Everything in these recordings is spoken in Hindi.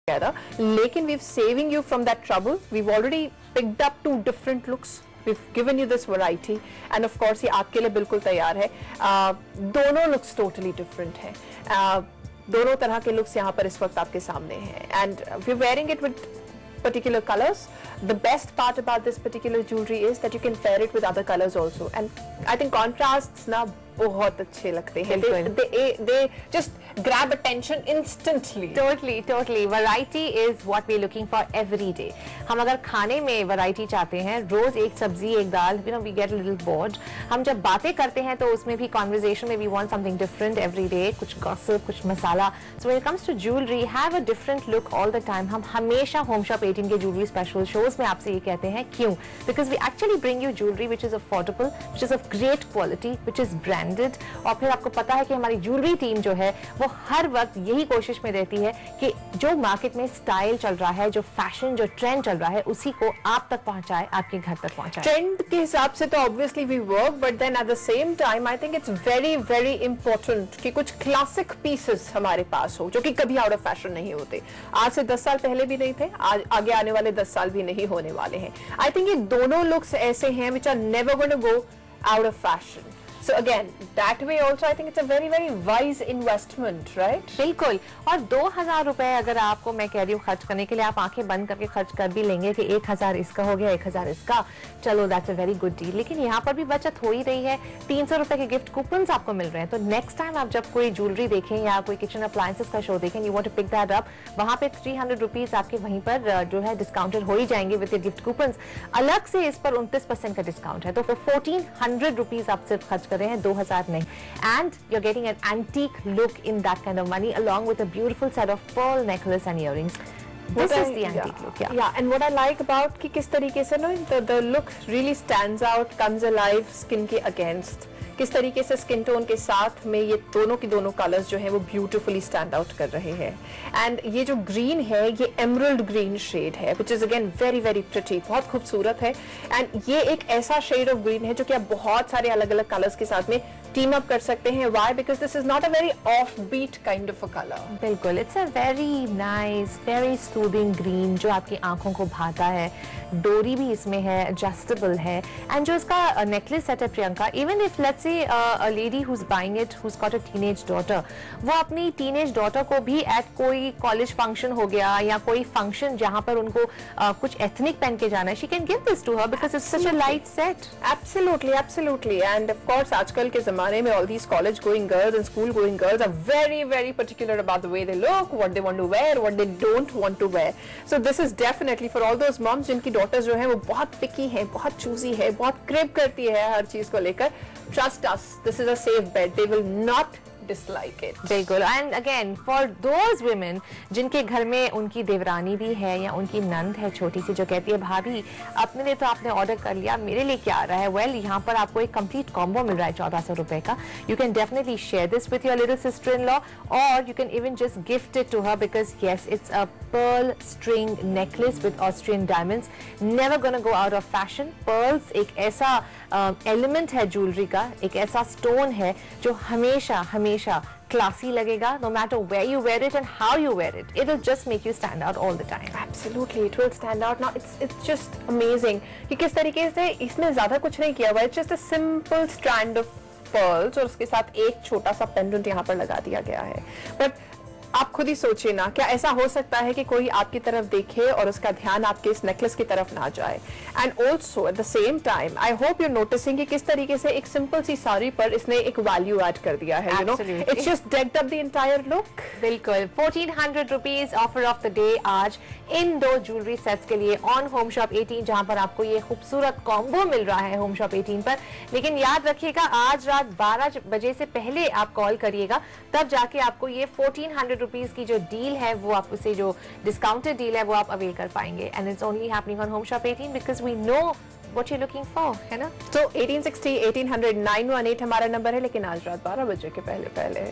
लेकिन we've saving you from that trouble. We've already picked up 2 different looks. We've given you this variety and of course ये आपके लिए बिल्कुल तैयार है. दोनों looks totally different हैं. दोनों तरह के looks यहाँ पर इस वक्त आपके सामने हैं and we're wearing it with particular colors. The best part about this particular jewelry is that you can pair it with other colors also and I think contrasts ना बहुत अच्छे लगते हैं. They just grab attention instantly. Totally. Variety is what we're looking for every day. हम अगर खाने में variety चाहते हैं, रोज एक सब्जी एक दाल, we get a little bored. हम जब बातें करते हैं तो उसमें भी conversation में we want something different every day. कुछ gossip, कुछ मसाला. So when it comes to jewelry, have a different look all the time. हम हमेशा Home Shop 18 के jewelry special shows में आपसे ये कहते हैं क्यों? Because we actually bring you jewelry which is affordable, which is of great quality, which is branded. और फिर आपको पता है कि हमारी ज्वेलरी टीम जो है वो हर वक्त यही कोशिश में रहती है कि जो मार्केट में स्टाइल चल रहा है, जो फैशन, जो ट्रेंड चल रहा है, उसी को आप तक पहुंचाए, आपके घर तक पहुंचाए. ट्रेंड के हिसाब से तो obviously we work, but then at the same time I think it's very very important कि कुछ क्लासिक पीसेस हमारे पास हो जो कि कभी आउट ऑफ फैशन नहीं होते. आज से 10 साल पहले भी नहीं थे, आज आगे आने वाले 10 साल भी नहीं होने वाले हैं. आई थिंक ये दोनों लुक्स ऐसे हैं which are never going to go out of fashion. So again, that way also I think it's a very very wise investment, right? बिल्कुल. और 2000 रुपए अगर आपको मैं कह रही हूँ खर्च करने के लिए, आप आंखें बंद करके खर्च कर भी लेंगे कि 1000 इसका हो गया, 1000 इसका, चलो that's a very good deal. लेकिन यहाँ पर भी बचत हो ही रही है. 300 रुपए के गिफ्ट कूपन्स आपको मिल रहे हैं. तो नेक्स्ट टाइम आप जब कोई ज्वेलरी देखें या कोई किचन अप्लायंसेस का शो देखें, you want to pick that up, वहाँ पे 300 रुपीज आपके वहीं पर जो है डिस्काउंटेड हो ही जाएंगे विद गिफ्ट कूपन्स. अलग से इस पर 29% का डिस्काउंट है. तो 1400 रुपीज आप सिर्फ खर्च कर रहे हैं, 2000 नहीं. And you're getting an antique look in that kind of money along with a beautiful set of pearl necklace and earrings. This is the antique look. Yeah, and what I like about कि किस तरीके से the look really stands out, comes alive skin के against. किस तरीके से स्किन टोन के साथ में ये दोनों की दोनों कलर्स जो हैं वो ब्यूटीफुली स्टैंड आउट कर रहे हैं. एंड ये जो ग्रीन है ये एमरल्ड ग्रीन शेड है which is again very very pretty, बहुत खूबसूरत है. एंड ये एक ऐसा शेड ऑफ ग्रीन है जो कि आप बहुत सारे अलग अलग कलर्स के साथ में टीम अप कर सकते हैं. Why? Because this is not a very off beat kind of a colour. बिल्कुल, it's a very nice very soothing green जो आपकी आंखों को भाता है. डोरी भी इसमें है, एडजस्टेबल है. एंड जो इसका नेकलेस सेट है Priyanka, even if let's say a lady who's buying it who's got a teenage daughter, वो अपनी टीनेज डॉटर को भी एट कोई कॉलेज फंक्शन हो गया या कोई फंक्शन जहां पर उनको कुछ एथनिक पहन के जाना है, she can give this to her because it's such a light set. Absolutely. And of course आजकल के जमाने में all these college going girls and school going girls are very very particular about the way they look, what they want to wear, what they don't want to wear. So this is definitely for all those moms जिनकी daughters जो हैं वो बहुत picky हैं, बहुत choosy है, बहुत crave करती है हर चीज को लेकर. Trust us, this is a safe bet. They will not dislike it. बिल्कुल. And again for those women जिनके घर में उनकी देवरानी भी है या उनकी नंद है छोटी सी जो कहती है भाभी अपने लिए तो आपने ऑर्डर कर लिया, मेरे लिए क्या आ रहा है. वेल यहाँ पर आपको एक कंप्लीट कॉम्बो मिल रहा है 1400 रुपए का. You can definitely share this with your little sister in law और you can even just gift it to her because yes it's a pearl string necklace with Austrian diamonds. Never gonna go out of fashion. Pearls एक ऐसा एलिमेंट है ज्वेलरी का, एक ऐसा स्टोन है जो हमेशा classy लगेगा no matter where you wear it and how you wear it. It will just make you stand out all the time. Absolutely, it will stand out. Now it's just amazing कि किस तरीके से इसमें ज्यादा कुछ नहीं किया हुआ है. It's just a simple strand of pearls और उसके साथ एक छोटा सा पेंडेंट यहाँ पर लगा दिया गया है. But आप खुद ही सोचिए ना, क्या ऐसा हो सकता है कि कोई आपकी तरफ देखे और उसका ध्यान आपके इस नेकलेस की तरफ ना जाए. And also eight the same time I hope you noticing कि किस तरीके से एक सिंपल सी साड़ी पर इसने एक वैल्यू ऐड कर दिया है. You know it's just decked up the entire look. बिल्कुल. 1400 rupees offer of the day आज इन 2 ज्वेलरी सेट्स के लिए ऑन होम शॉप 18 जहां पर आपको ये खूबसूरत कॉम्बो मिल रहा है होम शॉप 18 पर. लेकिन याद रखिएगा आज रात 12 बजे से पहले आप कॉल करिएगा, तब जाके आपको ये 1400 रुपीज की जो डील है वो आप उसे जो डिस्काउंटेड डील है वो आप अवेल कर पाएंगे. And it's only happening on Home Shop 18 because we know what you're looking for, है ना. तो 1860 1800 918 हमारा नंबर है, लेकिन आज रात 12 बजे के पहले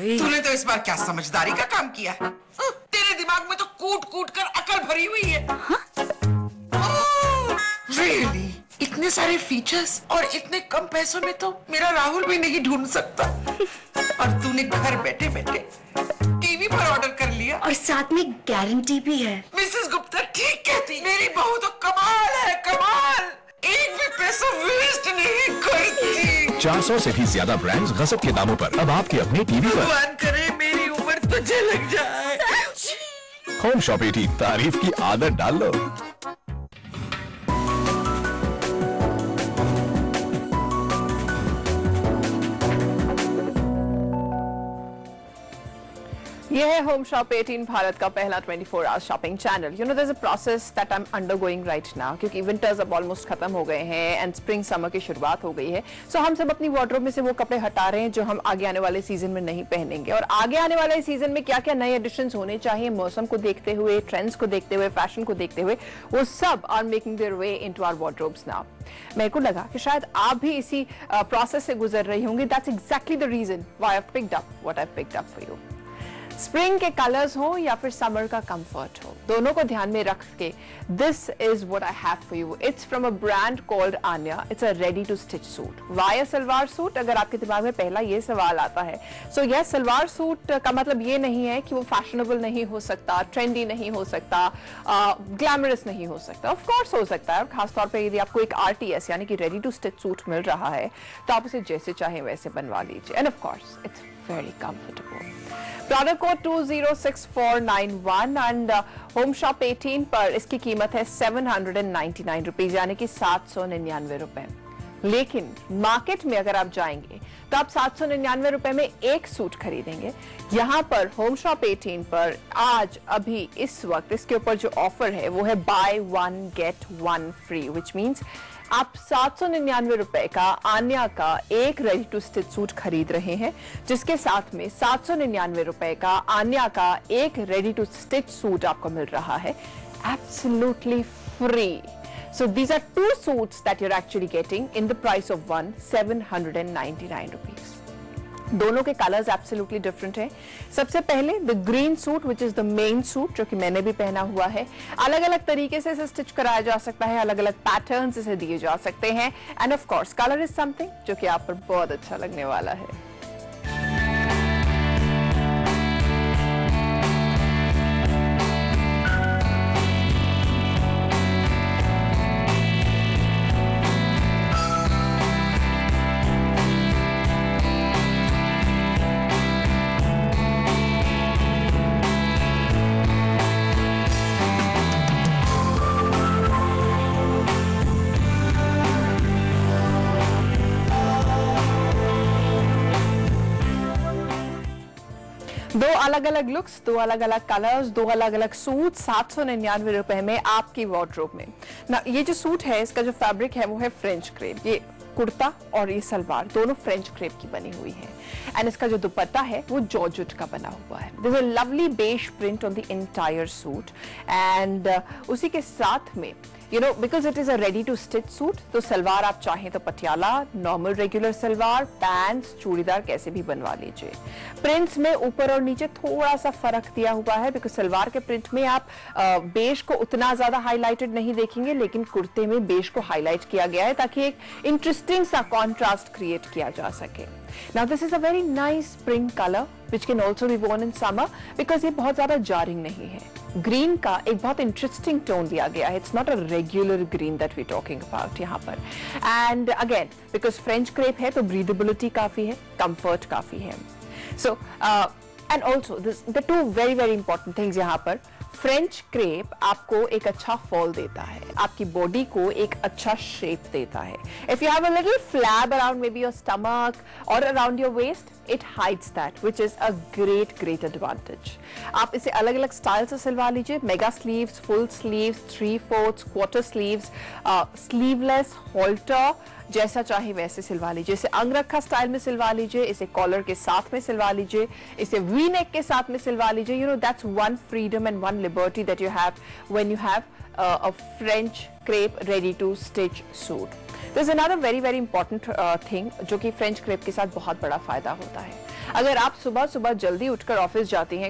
भाई तूने तो इस बार क्या समझदारी का काम किया है? तेरे दिमाग में तो कूट कूट कर अकल भरी हुई है। Really? इतने सारे फीचर्स और इतने कम पैसों में तो मेरा राहुल भी नहीं ढूंढ सकता। और तूने घर बैठे बैठे टीवी पर ऑर्डर कर लिया और साथ में गारंटी भी है। मिसेस गुप्ता ठीक कहती, मेरी बहू तो कमाल है, कमाल। एक भी पैसा वेस्ट नहीं करती। 400 से भी ज्यादा ब्रांड्स गजब के दामों पर अब आपके अपने टीवी पर। भगवान करे मेरी उम्र तो झलक जाए। होम शॉप 18 तारीफ की आदत डाल लो। ये है होम शॉप 18 भारत का पहला 24 hours shopping channel. You know there is a process that I am undergoing right now, क्योंकि विंटर्स अब ऑलमोस्ट खत्म हो गए हैं एंड स्प्रिंग समर की शुरुआत हो गई है। सो हम सब अपनी वार्डरोब में से वो कपड़े हटा रहे हैं जो हम आगे आने वाले सीजन में नहीं पहनेंगे, और आगे आने वाले सीजन में क्या क्या नए एडिशंस होने चाहिए मौसम को देखते हुए, ट्रेंड्स को देखते हुए, फैशन को देखते हुए, वो सब are making their way into our wardrobes now. मेरे को लगा कि शायद आप भी इसी प्रोसेस से गुजर रही होंगी। That's exactly the reason why I have picked up what I have picked up for you. Spring के कलर्स हो या फिर समर का कंफर्ट हो, दोनों को ध्यान में रख के this is what I have for you. It's from a brand called Aanya. It's a ready to stitch suit. Why a salwar suit? अगर आपके दिमाग में पहला ये सवाल आता है, सो यस, सलवार सूट का मतलब ये नहीं है कि वो फैशनेबल नहीं हो सकता, ट्रेंडी नहीं हो सकता, ग्लैमरस नहीं हो सकता। ऑफ कोर्स हो सकता है, और खासतौर पर यदि आपको एक RTS यानी कि रेडी टू स्टिच सूट मिल रहा है तो आप उसे जैसे चाहे वैसे बनवा लीजिए। End of course it's very comfortable. Product code 206491 and home Shop 18 पर इसकी कीमत है 799 रुपीज, यानी कि 799 रुपए। लेकिन मार्केट में अगर आप जाएंगे तो आप 799 रुपए में एक सूट खरीदेंगे। यहाँ पर होम शॉप 18 पर आज अभी इस वक्त इसके ऊपर जो ऑफर है वो है by one get one free, which means आप 799 रुपए का आन्या का एक रेडी टू स्टिच सूट खरीद रहे हैं, जिसके साथ में 799 रुपए का आन्या का एक रेडी टू स्टिच सूट आपको मिल रहा है absolutely free. So these are two suits that you're actually getting in the price of one, 799 rupees. दोनों के कलर्स एब्सोल्युटली डिफरेंट हैं। सबसे पहले the green suit which is the main suit, जो कि मैंने भी पहना हुआ है। अलग अलग तरीके से इसे स्टिच कराया जा सकता है, अलग अलग पैटर्न्स इसे दिए जा सकते हैं, end of course colour is something जो कि आप पर बहुत अच्छा लगने वाला है। दो अलग अलग लुक्स, दो अलग अलग कलर्स, दो अलग अलग सूट 799 रुपए में आपकी वार्डरोब में ना। ये जो सूट है इसका जो फैब्रिक है वो है फ्रेंच क्रेप। ये कुर्ता और ये सलवार दोनों फ्रेंच क्रेप की बनी हुई है, एंड इसका जो दुपट्टा है वो जॉर्जेट का बना हुआ है। There is a lovely beige print on the entire suit, and उसी के साथ में you know because it is a ready to stitch suit, तो सलवार आप चाहें तो Patiala, normal regular salwar, pants, churidar कैसे भी बनवा लीजिए। प्रिंट्स में ऊपर और नीचे थोड़ा सा फर्क दिया हुआ है, बिकॉज सलवार के प्रिंट में आप बेज को उतना ज्यादा हाईलाइटेड नहीं देखेंगे, लेकिन कुर्ते में बेज को हाईलाइट किया गया है ताकि एक इंटरेस्टिंग सा कॉन्ट्रास्ट क्रिएट किया जा सके। Now this is a very nice spring colour which can also be worn in summer because ये बहुत ज्यादा jarring नहीं है। ग्रीन का एक बहुत इंटरेस्टिंग टोन दिया गया है। It's not a regular green that we talking about यहाँ पर, and again because French crepe है तो ब्रीदेबिलिटी काफी है, कंफर्ट काफी है। So and also the two very very important things यहाँ पर, फ्रेंच क्रेप आपको एक अच्छा फॉल देता है, आपकी बॉडी को एक अच्छा शेप देता है। If you have a little flab around maybe your stomach और around your waist, it hides that, which is a great advantage. आप इसे अलग अलग स्टाइल से सिलवा लीजिए, mega sleeves, full sleeves, 3/4, quarter sleeves, sleeveless, halter, जैसा चाहे वैसे सिलवा लीजिए। इसे अंगरखा स्टाइल में सिलवा लीजिए, इसे कॉलर के साथ में सिलवा लीजिए, इसे वी नेक के साथ में सिलवा लीजिए। You know that's one freedom and one liberty that you have when you have a French crepe ready to stitch suit. There's another very very important thing जो कि French crepe के साथ बहुत बड़ा फायदा होता है। अगर आप सुबह सुबह जल्दी उठकर ऑफिस जाती हैं